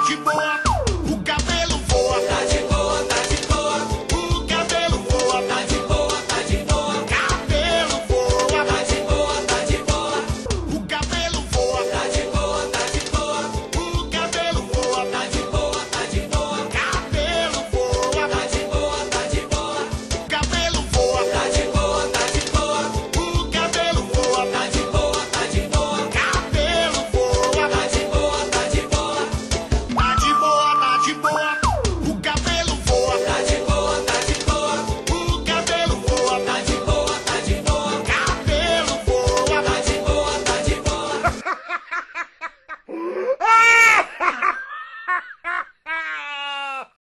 de boa, o cabelo voa. Tá de boa, tá de boa. O cabelo voa. Tá de boa, tá de boa. Cabelo voa. Tá de boa, tá de boa. O cabelo voa. Tá de boa, tá de boa. O cabelo voa. Tá de boa, tá de boa. Cabelo voa. Tá de boa, tá de boa. O cabelo voa. Tá de boa, tá de boa. O cabelo voa. Tá de boa, tá de boa. Cabelo voa. Tá de boa, tá de boa. Tá de boa, tá de boa.